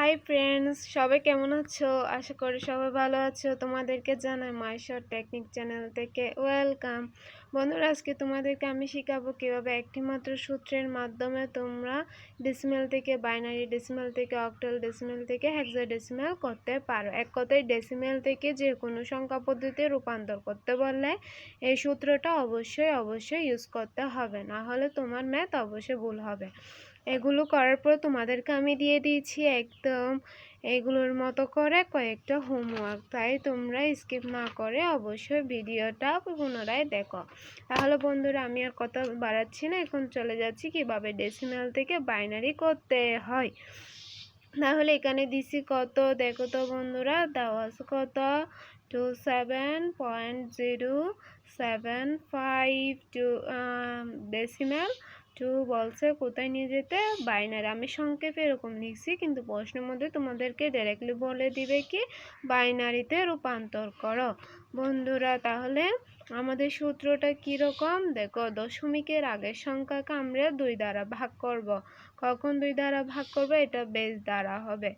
Hi friends, সবাই কেমন আছো? আশা করি সবাই ভালো আছো। তোমাদেরকে জানাই মাই শর্ট টেকনিক চ্যানেল থেকে ওয়েলকাম। বন্ধুরা, আজকে তোমাদেরকে আমি শেখাবো কিভাবে একটি মাত্র সূত্রের মাধ্যমে তোমরা ডেসিমেল থেকে বাইনারি, ডেসিমেল থেকে অক্টাল, ডেসিমেল থেকে হেক্সাডেসিমেল করতে পারো। এক কথায় ডেসিমেল থেকে যে কোনো সংখ্যা পদ্ধতিতে রূপান্তর করতে বললে এই সূত্রটা অবশ্যই ইউজ করতে হবে, না হলে তোমার ম্যাথ অবশ্যই ভুল হবে। এগুলো করার পর তোমাদেরকে আমি দিয়ে দিয়েছি একদম এগুলোর মতো করে কয়েকটা হোমওয়ার্ক, তাই তোমরা স্কিপ না করে অবশ্যই ভিডিওটা পুনরায় দেখো। তাহলে বন্ধুরা, আমি আর কথা বাড়াচ্ছি না, এখন চলে যাচ্ছি কিভাবে ডেসিমেল থেকে বাইনারি করতে হয়। তাহলে এখানে দিছি কত দেখো তো বন্ধুরা, দেওয়া আছে কত 27.075 ডেসিমেল। 2 বলছে কোথায় নিয়ে যেতে, বাইনারি। আমি সংক্ষেপে এরকম লিখছি, কিন্তু প্রশ্নের মধ্যে তোমাদেরকে ডাইরেক্টলি বলে দিবে কি বাইনারিতে রূপান্তর করো বন্ধুরা। তাহলে আমাদের সূত্রটা কীরকম দেখো, দশমিকের আগের সংখ্যাকে আমরা 2 দ্বারা ভাগ করব। কখন 2 দ্বারা ভাগ করব? এটা বেস দ্বারা হবে,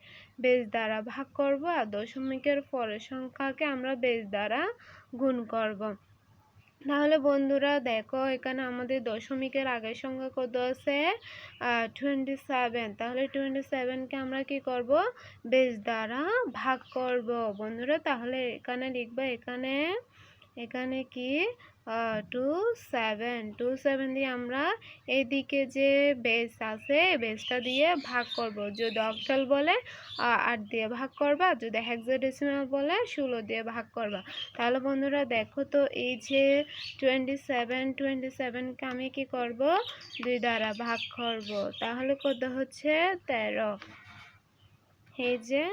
বেস দ্বারা ভাগ করব। আর দশমিকের পরের সংখ্যাকে আমরা বেস দ্বারা গুণ করব। তাহলে বন্ধুরা দেখো, এখানে আমাদের দশমিকের আগের সংখ্যা কত আছে 27। তাহলে 27কে আমরা কি করব, বেস দ্বারা ভাগ করব বন্ধুরা। তাহলে এখানে লিখবা, এখানে কি 27 দিয়ে আমরা এদিকে যে বেস আছে বেসটা দিয়ে ভাগ করব। যদি অক্টাল বলে 8 দিয়ে ভাগ করবা, যদি হেক্সাডেসিমাল বলে 16 দিয়ে ভাগ করবা। তাহলে বন্ধুরা দেখো তো, এই যে 27কে আমি কি করব, 2 দ্বারা ভাগ করব। তাহলে কত হচ্ছে 13। এই যে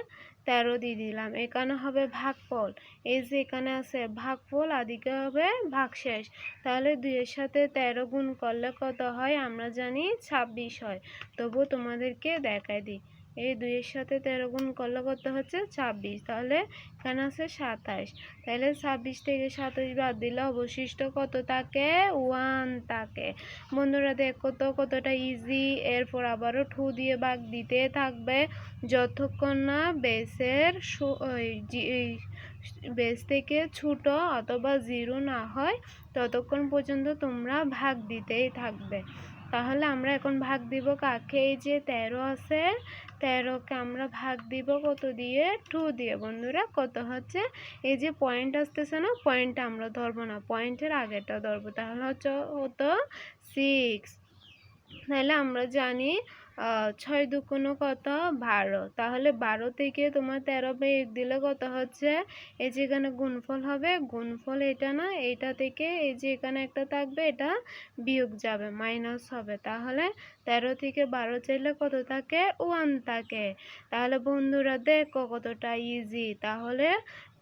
13 দিয়ে দিলাম। এখানে হবে ভাগফল, এই যে এখানে আছে ভাগফল, আদিকে হবে ভাগশেষ। তাহলে 2 এর সাথে 13 গুণ করলে কত হয় আমরা জানি 26 হয়। তবুও তোমাদেরকে দেখাই দিই, এই 2 এর সাথে 13 গুণ করলে কত হচ্ছে 26। তাহলে এখানে আছে 27। তাহলে 26 থেকে 27 বাদ দিলে অবশিষ্ট কত থাকে, 1 থাকে বন্ধুরা। দেখো তো কতটা ইজি। এরপর আবারও 2 দিয়ে ভাগ দিতে থাকবে যতক্ষণ না বেস থেকে ছোট অথবা 0 না হয়, ততক্ষণ পর্যন্ত তোমরা ভাগ দিতেই থাকবে। তাহলে আমরা এখন ভাগ দিব কাকে, এই যে 13 আছে, 13কে আমরা ভাগ দিব কত দিয়ে, 2 দিয়ে বন্ধুরা। কত হচ্ছে, এই যে পয়েন্ট আসতেছে না, পয়েন্টটা আমরা ধরবো না, পয়েন্টের আগেরটা ধরবো। তাহলে হচ্ছে হতো 6। তাহলে আমরা জানি 6 দুগুণ কত 12। তাহলে 12 থেকে তোমার 13 বিয়োগ দিলে কত হচ্ছে, এই যে এখানে গুণফল হবে, গুণফল এটা না, এইটা থেকে এই যে এখানে একটা থাকবে, এটা বিয়োগ যাবে, মাইনাস হবে। তাহলে 13 থেকে 12 চাইলে কত থাকে, 1 থাকে। তাহলে বন্ধুরা দেখো কতটা ইজি। তাহলে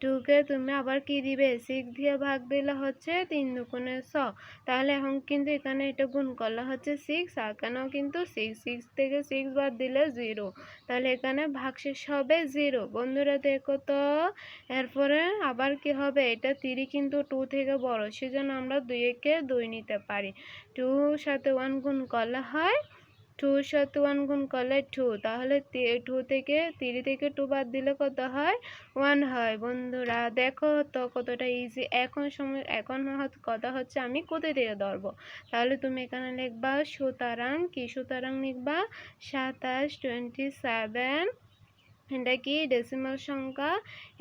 2কে তুমি আবার কি দিবে, 6 দিয়ে ভাগ দিলে হচ্ছে 3 দুগুণে 6। তাহলে এখন কিন্তু এখানে এটা গুণ করলে হচ্ছে 6, আর এখানেও কিন্তু 6 থেকে 6 বাদ দিলে 0। তাহলে এখানে ভাগশেষ হবে 0 বন্ধুরা। দেখো তো, এরপরে আবার কি হবে, এটা 3 কিন্তু 2 থেকে বড়, সেজন্য আমরা 2কে 2 নিতে পারি। 2 সাথে 1 গুণ করলে হয় 2 সাথে 1 গুণ করলে 2। তাহলে 2 থেকে 3 থেকে 2 বাদ দিলে কত হয়, 1 হয় বন্ধুরা। দেখো তো কতটা ইজি। এখন কথা হচ্ছে আমি কোথা থেকে ধরবো। তাহলে তুমি এখানে লিখবা সুতরাং, কি সুতরাং লিখবা 27 এটা কি ডেসিমাল সংখ্যা,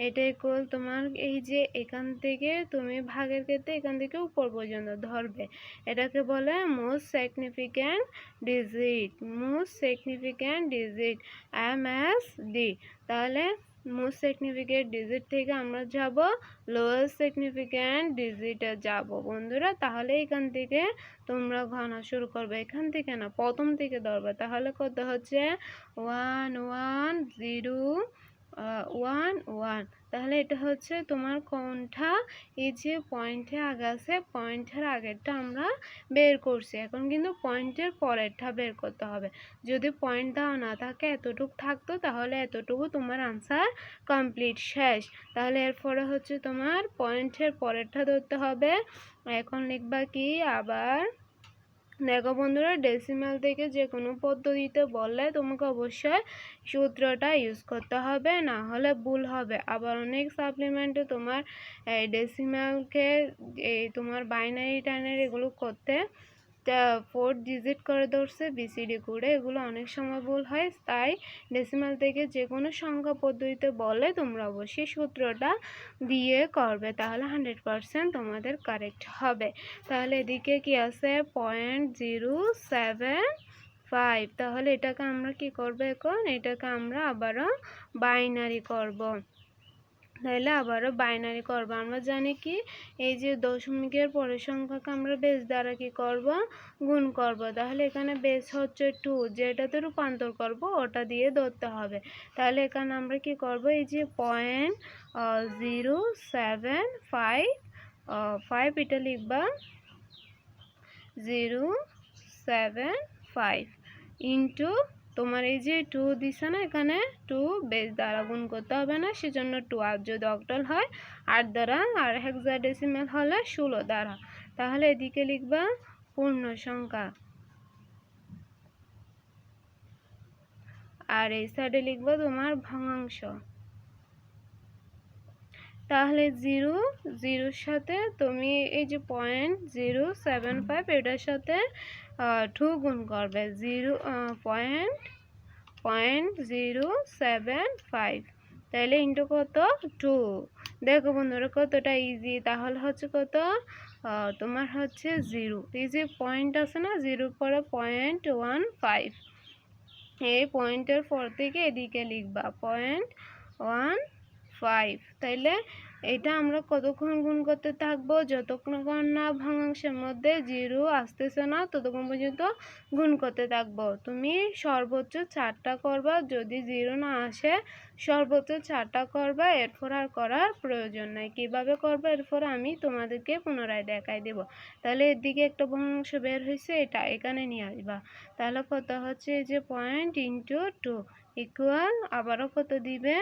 এটা ইকুয়াল তোমার এই যে এখান থেকে তুমি ভাগের ক্ষেত্রে এখান থেকে উপর পর্যন্ত ধরবে, এটাকে বলে মোস্ট সিগনিফিক্যান্ট ডিজিট MSD। তাহলে মোস্ট সিগনিফিক্যান্ট ডিজিট থেকে আমরা যাব লোয়েস্ট সিগনিফিক্যান্ট ডিজিটে যাব বন্ধুরা। তাহলে এখান থেকে তোমরা গণনা শুরু করবে, এখান থেকে না, প্রথম থেকে ধরবে। তাহলে কত হচ্ছে 1 1 0 1 1। তাহলে এটা হচ্ছে তোমার কোনটা, এই যে পয়েন্টে আগে আছে, পয়েন্টের আগেরটা আমরা বের করছি, এখন কিন্তু পয়েন্টের পরেরটা বের করতে হবে। যদি পয়েন্ট দেওয়া না থাকে, এতটুকু থাকতো, তাহলে এতটুকু তোমার আনসার কমপ্লিট, শেষ। তাহলে এরপরে হচ্ছে তোমার পয়েন্টের পরেরটা ধরতে হবে। এখন লিখবা কি, আবার দেখো বন্ধুরা, ডেসিমাল থেকে যে কোনো পদ্ধতিতে বললে তোমাকে অবশ্যই সূত্রটা ইউজ করতে হবে, না হলে ভুল হবে। আবার অনেক সাপ্লিমেন্টে তোমার ডেসিমালকে তোমার বাইনারি টাইনারি এগুলো করতে 4 ডিজিট করে ধরছে বিসিডি করে, এগুলো অনেক সময় ভুল হয়। তাই ডেসিমাল থেকে যে কোনো সংখ্যা পদ্ধতিতে বলে তোমরা অবশ্যই সূত্রটা দিয়ে করবে, তাহলে 100% তোমাদের কারেক্ট হবে। তাহলে এদিকে কি আছে 0.075, তাহলে এটাকে আমরা কি করব, এখন এটাকে আমরা আবারও বাইনারি করব। তাহলে আবারও বাইনারি করব। আমরা জানি কি এই যে দশমিকের পরের সংখ্যাকে আমরা বেস দ্বারা কি করব, গুণ করব। তাহলে এখানে বেস হচ্ছে 2, যেটাতে রূপান্তর করব ওটা দিয়ে ধরতে হবে। তাহলে এখানে আমরা কি করব, এই যে 0.075 এটা লিখবা 075 ইন্টু তোমার এই যে 2 দিছে না, এখানে 2 বেস দ্বারা গুণ করতে হবে না, সেজন্য 2। আর যদি অক্টাল হয় 8 দ্বারা, আর হেক্সাডেসিমাল হলে 16 দ্বারা। তাহলে এদিকে লিখবা পূর্ণ সংখ্যা, আর এই সাইডে লিখবা তোমার ভগ্নাংশ। তাহলে 0 সাথে তুমি এই যে 0.075 এটার সাথে 2 গুণ করবে, 0.075, তাহলে ইন্টু কত 2। দেখো বন্ধুরা কতটা ইজি। তাহলে হচ্ছে কত, তোমার হচ্ছে 0, এই যে পয়েন্ট আছে না 0 পরে 0.15, এই পয়েন্টের পর থেকে এদিকে লিখবা 0.15। তাইলে এটা আমরা কতক্ষণ গুণ করতে থাকবো, যতক্ষণ না ভগ্নাংশের মধ্যে 0 আসতেছে না ততক্ষণ পর্যন্ত গুণ করতে থাকবো। তুমি সর্বোচ্চ 4টা করবা, যদি 0 না আসে সর্বোচ্চ 4টা করবা, এরপর আর করার প্রয়োজন নাই। কিভাবে করবা এরপর আমি তোমাদেরকে পুনরায় দেখাই দেব। তাহলে এদিকে একটা ভগ্নাংশ বের হয়েছে, এটা এখানে নিয়ে আসবা। তাহলে কত হচ্ছে, এই যে 0.2 ইকুয়াল আবারও কত দিবে,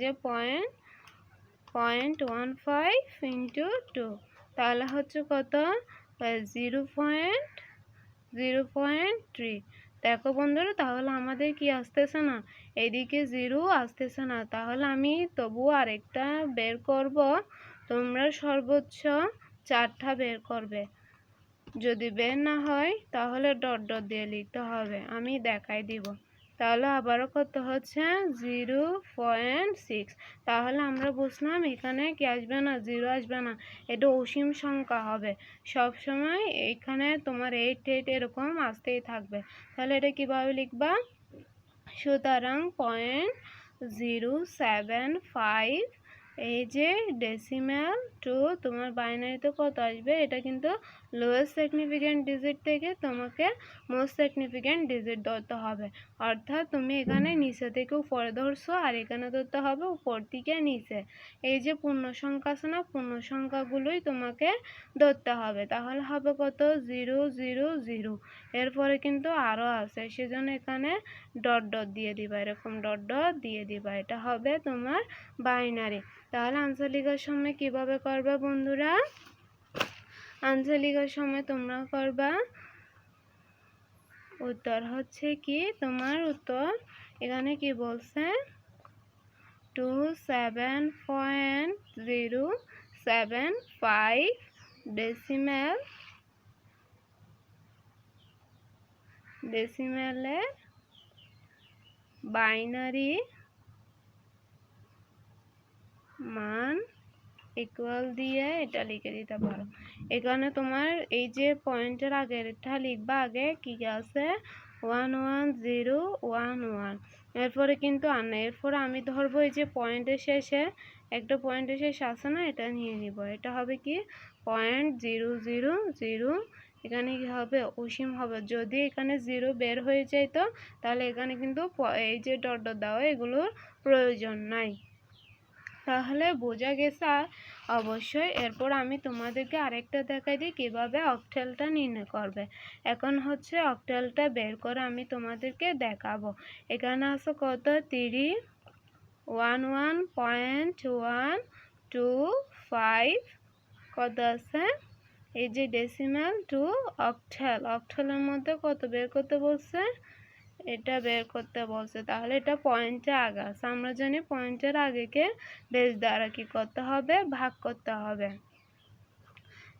যে 0.15 ইন্টু 2, তাহলে হচ্ছে কত 0.3। দেখো বন্ধুরা, তাহলে আমাদের কি আসতেছে না, এদিকে 0 আসতেছে না। তাহলে আমি তবুও আরেকটা বের করব, তোমরা সর্বোচ্চ 4টা বের করবে। যদি বের না হয় তাহলে ডট ডট দিয়ে লিখতে হবে, আমি দেখাই দিব। তাহলে আবারও কত হচ্ছে 0.6। তাহলে আমরা বুঝলাম এখানে কি আসবে না, 0 আসবে না, এটা অসীম সংখ্যা হবে সব সময়। এখানে তোমার 8 8 এরকম আসতেই থাকবে। তাহলে এটা কিভাবে লিখবা, সুতরাং 0.075, এই যে ডেসিমাল টু তোমার বাইনারিতে কত আসবে, এটা কিন্তু লোয়েস্ট সিগনিফিক্যান্ট ডিজিট থেকে তোমাকে মোস্ট সিগনিফিক্যান্ট ডিজিট ধরতে হবে। অর্থাৎ তুমি এখানে নিচে থেকে উপরে ধরছো, আর এখানে ধরতে হবে উপর থেকে নিচে। এই যে পূর্ণ সংখ্যা আছে না, পূর্ণ সংখ্যাগুলোই তোমাকে ধরতে হবে। তাহলে হবে কত 0 0 0, এরপরে কিন্তু আরও আছে, সেজন্য এখানে ডট ডট দিয়ে দিবা, এরকম ডট ডট দিয়ে দিবা। এটা হবে তোমার বাইনারি। তাহলে আনসার লেখার সময় কিভাবে করবা বন্ধুরা, আনসার লেখার সময় তোমরা করবা, উত্তর হচ্ছে কি তোমার উত্তর এখানে কি বলছে 27.075 ডেসিমেলে বাইনারি মান ইকুয়াল দিয়ে এটা লিখে দিতে পারো। এখানে তোমার এই যে পয়েন্টের আগের এটা লিখবা, আগে কি আছে 11011, এরপরে কিন্তু আর না, এরপরে আমি ধরবো এই যে পয়েন্টের শেষে একটা পয়েন্টের শেষে আছে না, এটা নিয়ে নিব। এটা হবে কি 0.000, এখানে কি হবে অসীম হবে। যদি এখানে 0 বের হয়ে যায় তো তাহলে এখানে কিন্তু এই যে ডট ডট দেওয়া এগুলোর প্রয়োজন নাই। তাহলে বোঝা গেছে অবশ্যই। এরপর আমি তোমাদেরকে আরেকটা দেখাই দিই কিভাবে অক্টালটা নির্ণয় করবে। এখন হচ্ছে অক্টালটা বের করে আমি তোমাদেরকে দেখাবো। এখানে আছে কত 311.125, কত আছে এই যে ডেসিমাল টু অক্টাল, অক্টালের মধ্যে কত বের করতে বলছে, এটা বের করতে বলছে। তাহলে এটা পয়েন্টে আগে আছে, আমরা জানি পয়েন্টের আগেকে বেস দ্বারা কি করতে হবে, ভাগ করতে হবে।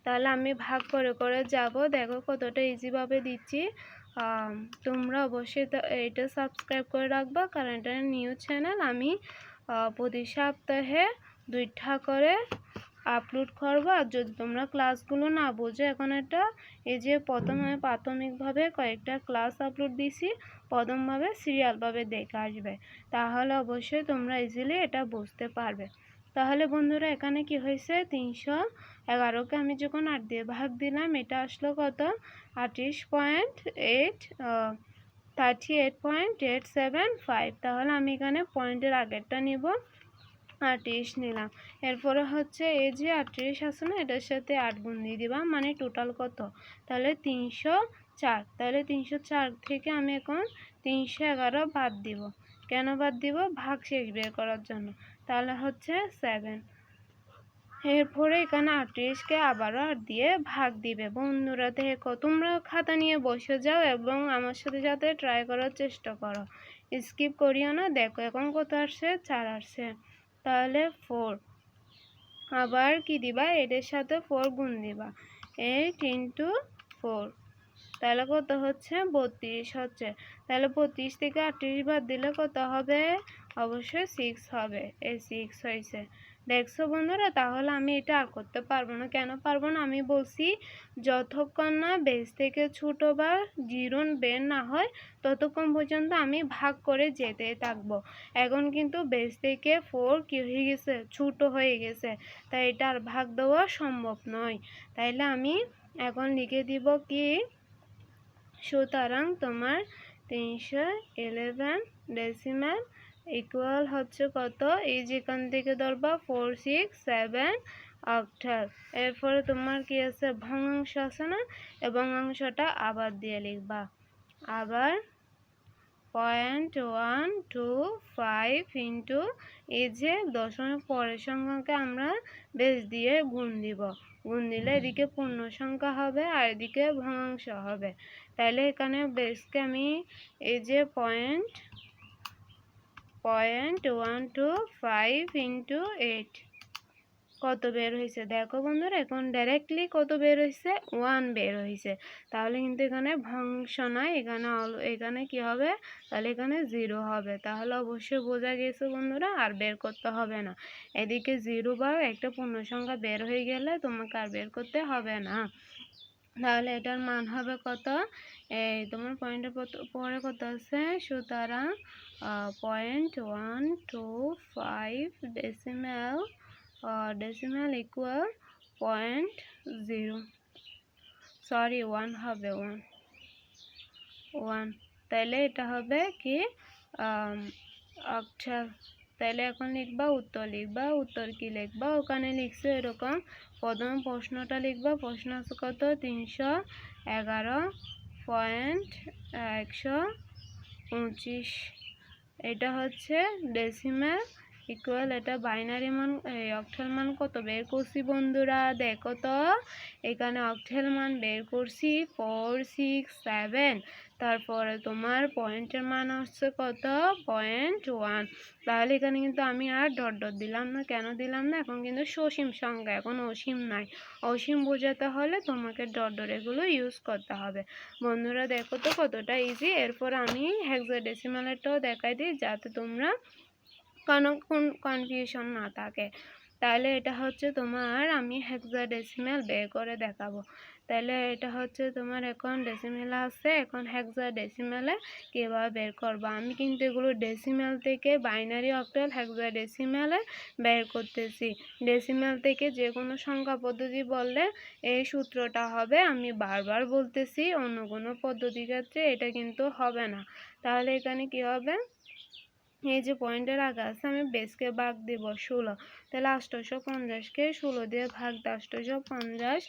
তাহলে আমি ভাগ করে করে যাব, দেখো কতটা ইজিভাবে দিচ্ছি। তোমরা অবশ্যই এটা সাবস্ক্রাইব করে রাখবা, কারণ এটা নিউ চ্যানেল। আমি প্রতি সপ্তাহে 2টা করে আপলোড করবো। আর যদি তোমরা ক্লাসগুলো না বোঝো, এখন এটা এই যে প্রথমে প্রাথমিকভাবে কয়েকটা ক্লাস আপলোড দিছি, প্রথমভাবে সিরিয়ালভাবে দেখে আসবে, তাহলে অবশ্যই তোমরা ইজিলি এটা বুঝতে পারবে। তাহলে বন্ধুরা এখানে কি হয়েছে, 311কে আমি যখন 8 দিয়ে ভাগ দিলাম, এটা আসলো কত, 38.875। তাহলে আমি এখানে পয়েন্টের আগেরটা নিব, 38 নিলাম। এরপরে হচ্ছে এই যে 38 আছে না, এটার সাথে 8 গুণ দিয়ে দিবা, মানে টোটাল কত, তাহলে 304। তাহলে 304 থেকে আমি এখন 311 বাদ দিব। কেন বাদ দিব, ভাগ শেষ বের করার জন্য। তাহলে হচ্ছে 7। এরপরে এখানে 38কে আবারও 8 দিয়ে ভাগ দিবে। বন্ধুরা দেখো, তোমরা খাতা নিয়ে বসে যাও এবং আমার সাথে সাথে ট্রাই করার চেষ্টা করো, স্কিপ করিও না। দেখো এখন কত আসছে, 4 আসছে। তাহলে 4 আবার কি দিবা, এদের সাথে 4 গুণ দিবা, 8 ইন্টু 4। তাহলে কত হচ্ছে, 32 হচ্ছে। তাহলে 32 থেকে 38 বাদ দিলে কত হবে, অবশ্যই 6 হবে। এই 6 হয়েছে। দেখছো বন্ধুরা, তাহলে আমি এটা আর করতে পারবো না। কেন পারবো না, আমি বলছি যতক্ষণ না বেস থেকে ছোট বা জিরো বের না হয় ততক্ষণ পর্যন্ত আমি ভাগ করে যেতে থাকবো। এখন কিন্তু বেস থেকে 4 কি হয়ে গেছে, ছোট হয়ে গেছে, তাই এটা আর ভাগ দেওয়া সম্ভব নয়। তাইলে আমি এখন লিখে দিব কি, সুতরাং তোমার 311 ডেসিমাল ইকুয়াল হচ্ছে কত, এই যেখান থেকে ধরবা 4 6 7 অক্টাল। এরপরে তোমার কি আছে, ভগ্নাংশ আছে না, এবং অংশটা আবার দিয়ে লিখবা। আবার 0.125 ইন্টু এই যে দশমিক পরের সংখ্যাকে আমরা বেস দিয়ে গুণ দিব, গুণ দিলে এদিকে পূর্ণ সংখ্যা হবে আর এদিকে ভগ্নাংশ হবে। তাহলে এখানে বেসকে আমি এই যে 0.125 ইন্টু 8 কত বের হয়েছে, দেখো বন্ধুরা এখন ডাইরেক্টলি কত বের হয়েছে, 1 বের হয়েছে। তাহলে কিন্তু এখানে ভগ্নাংশ নয়, এখানে কি হবে, তাহলে এখানে 0 হবে। তাহলে অবশ্যই বোঝা গেছে বন্ধুরা, আর বের করতে হবে না। এদিকে 0 বা একটা পূর্ণ সংখ্যা বের হয়ে গেলে তোমাকে আর বের করতে হবে না। তাহলে এটার মান হবে কত, এই তোমার পয়েন্টের পরে কত আছে, সুতরাং 0.125 ডেসিমাল ইকুয়াল 0.0, সরি 1 হবে, 1। তাহলে এটা হবে কি, অক্টাল। তাহলে এখন লিখবা উত্তর, লিখবা উত্তর কি লিখবা, ওখানে লিখছে এরকম, প্রথম প্রশ্নটা লিখবা, প্রশ্ন আছে কত, 311.125। এটা হচ্ছে ডেসিমাল ইকুয়াল, এটা বাইনারি মান, অক্টাল মান কত বের করছি বন্ধুরা, দেখো তো এখানে অক্টাল মান বের করছি 4 6 7। তারপরে তোমার পয়েন্টের মান হচ্ছে কত, 0.1। তাহলে এখানে কিন্তু আমি আর ডট ডট দিলাম না, কেন দিলাম না, এখন কিন্তু সসীম সংখ্যা, এখন অসীম নাই। অসীম বোঝাতে হলে তোমাকে ডট ডট এগুলো ইউজ করতে হবে। বন্ধুরা দেখো তো কতটা ইজি। এরপর আমি হেক্সাডেসিমালেরটাও দেখাই দিই, যাতে তোমরা কোনো কনফিউশন না থাকে। তাহলে এটা হচ্ছে তোমার, আমি হেক্সাডেসিমাল বের করে দেখাবো। তাহলে এটা হচ্ছে তোমার, এখন ডেসিমেল আছে, এখন হেক্সাডেসিমালে কীভাবে বের করবো। আমি কিন্তু এগুলো ডেসিমেল থেকে বাইনারি অক্টাল হেক্সাডেসিমালে বের করতেছি। ডেসিমেল থেকে যে কোনো সংখ্যা পদ্ধতি বললে এই সূত্রটা হবে, আমি বারবার বলতেছি, অন্য কোনো পদ্ধতির ক্ষেত্রে এটা কিন্তু হবে না। তাহলে এখানে কি হবে, এই যে পয়েন্টের আগে আছে, আমি বেসকে ভাগ দিব 16। তাহলে 850কে 16 দিয়ে ভাগ দিই, 850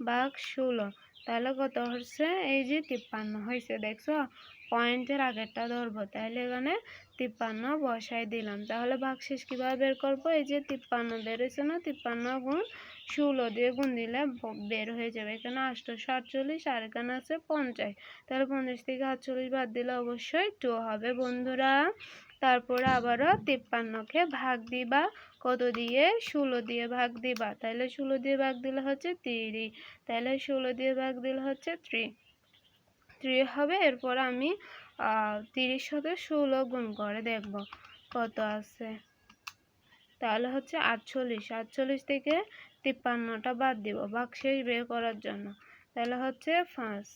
ভাগ 16, তাহলে কত হচ্ছে, এই যে 53 হয়েছে। দেখছো পয়েন্টের আগেরটা ধরবো, তাহলে এখানে 53 বসাই দিলাম। তাহলে ভাগশেষ কীভাবে বের করবো? এই যে 53 বের হয়েছে না, 53 গুণ 16 দিয়ে গুণ দিলে বের হয়ে যাবে। এখানে 848 আর এখানে আছে 50, তাহলে 50 থেকে 48 বাদ দিলে অবশ্যই 2 হবে বন্ধুরা। তারপরে আবারও 53কে ভাগ দিবা কত দিয়ে? 16 দিয়ে ভাগ দিবা, তাহলে 16 দিয়ে ভাগ দিলে হচ্ছে 3, তাহলে 16 দিয়ে ভাগ দিলে হচ্ছে 3 হবে। এরপর আমি 30 সাথে 16 গুণ করে দেখব কত আছে, তাহলে হচ্ছে 48 থেকে 53টা বাদ দিব ভাগশেষ বের করার জন্য, তাহলে হচ্ছে 5।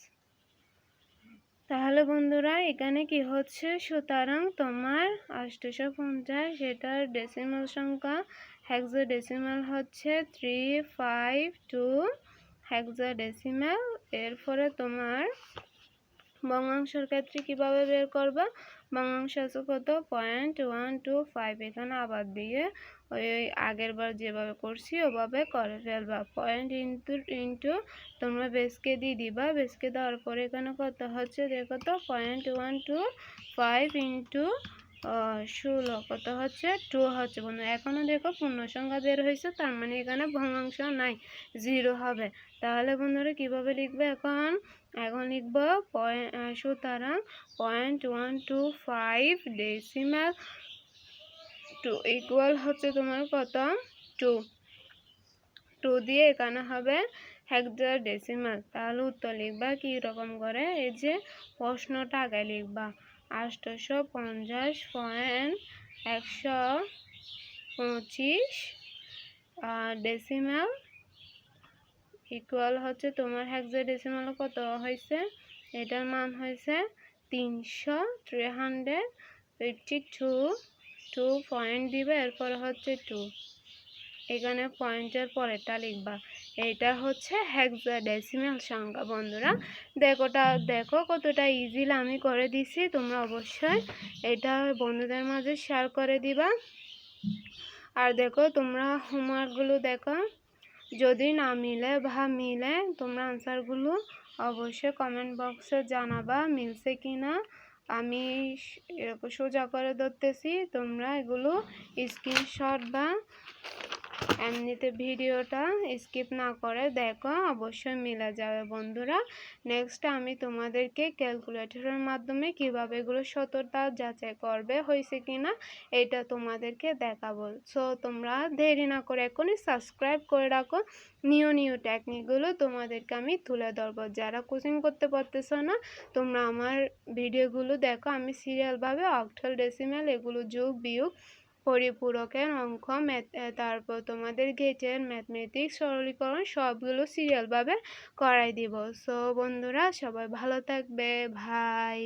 তাহলে বন্ধুরা এখানে কি হচ্ছে, সুতরাং তোমার 850 সেটার ডেসিমাল সংখ্যা হেক্সাডেসিমাল হচ্ছে 352 হেক্সাডেসিমাল। এরপরে তোমার ভগ্নাংশের ক্ষেত্রে কিভাবে বের করবা? ভগ্নাংশ আছে কত? 0.125, এখানে আবার দিয়ে ওই আগের বার যেভাবে করছি ওভাবে করে ফেলবা। পয়েন্ট ইন্টু তোমরা বেসকে দিয়ে দিবা, বেসকে দেওয়ার পরে এখানে কত হচ্ছে দেখো তো, 0.125 ইন্টু 16 কত হচ্ছে? 2 হচ্ছে বন্ধু। এখনো দেখো পূর্ণ সংখ্যা বের হয়েছে, তার মানে এখানে ভগ্নাংশ নাই, 0 হবে। তাহলে বন্ধুরা কিভাবে লিখবে এখন? এখন লিখবো সুতরাং 0.125 ডেসিমাল 2 ইকুয়াল হচ্ছে তোমার কত? 2 দিয়ে এখানে হবে হেক্সাডেসিমাল। তাহলে উত্তর লিখবা কি রকম করে? এই যে প্রশ্নটা আগে লিখবা, 850.125 ডেসিমাল ইকুয়াল হচ্ছে তোমার হেক্সাডেসিমাল কত হয়েছে? এটার মান হয়েছে 352, 2 পয়েন্ট দিবে, এরপর হচ্ছে 2, এখানে পয়েন্টের পরেরটা লিখবা। এটা হচ্ছে হেক্সাডেসিমাল সংখ্যা বন্ধুরা। দেখো কতটা ইজিলি আমি করে দিছি। তোমরা অবশ্যই এটা বন্ধুদের মাঝে শেয়ার করে দিবা। আর দেখো তোমরা হোমওয়ার্কগুলো দেখো, যদি না মিলে বা মিলে তোমরা আনসারগুলো অবশ্যই কমেন্ট বক্সে জানাবা মিলছে কি না। আমি এরকম সোজা করে ধরতেছি, তোমরা এগুলো স্ক্রিনশট বা এমনিতে ভিডিওটা স্কিপ না করে দেখো, অবশ্যই মিলে যাবে বন্ধুরা। নেক্সট আমি তোমাদেরকে ক্যালকুলেটরের মাধ্যমে কিভাবে এগুলো সততা যাচাই করবে হয়েছে কিনা এটা তোমাদেরকে দেখাবো। সো তোমরা দেরি না করে এখনই সাবস্ক্রাইব করে রাখো, নিউ টেকনিকগুলো তোমাদেরকে আমি তুলে ধরবো। যারা কোচিং করতে পারতেছ না তোমরা আমার ভিডিওগুলো দেখো, আমি সিরিয়ালভাবে অক্টাল ডেসিমাল এগুলো যোগ বিয়োগ পরিপূরকের অঙ্ক, তারপর তোমাদের গেটের ম্যাথমেটিক্স সরলীকরণ সবগুলো সিরিয়ালভাবে করাই দিব। সো বন্ধুরা সবাই ভালো থাকবে, ভাই।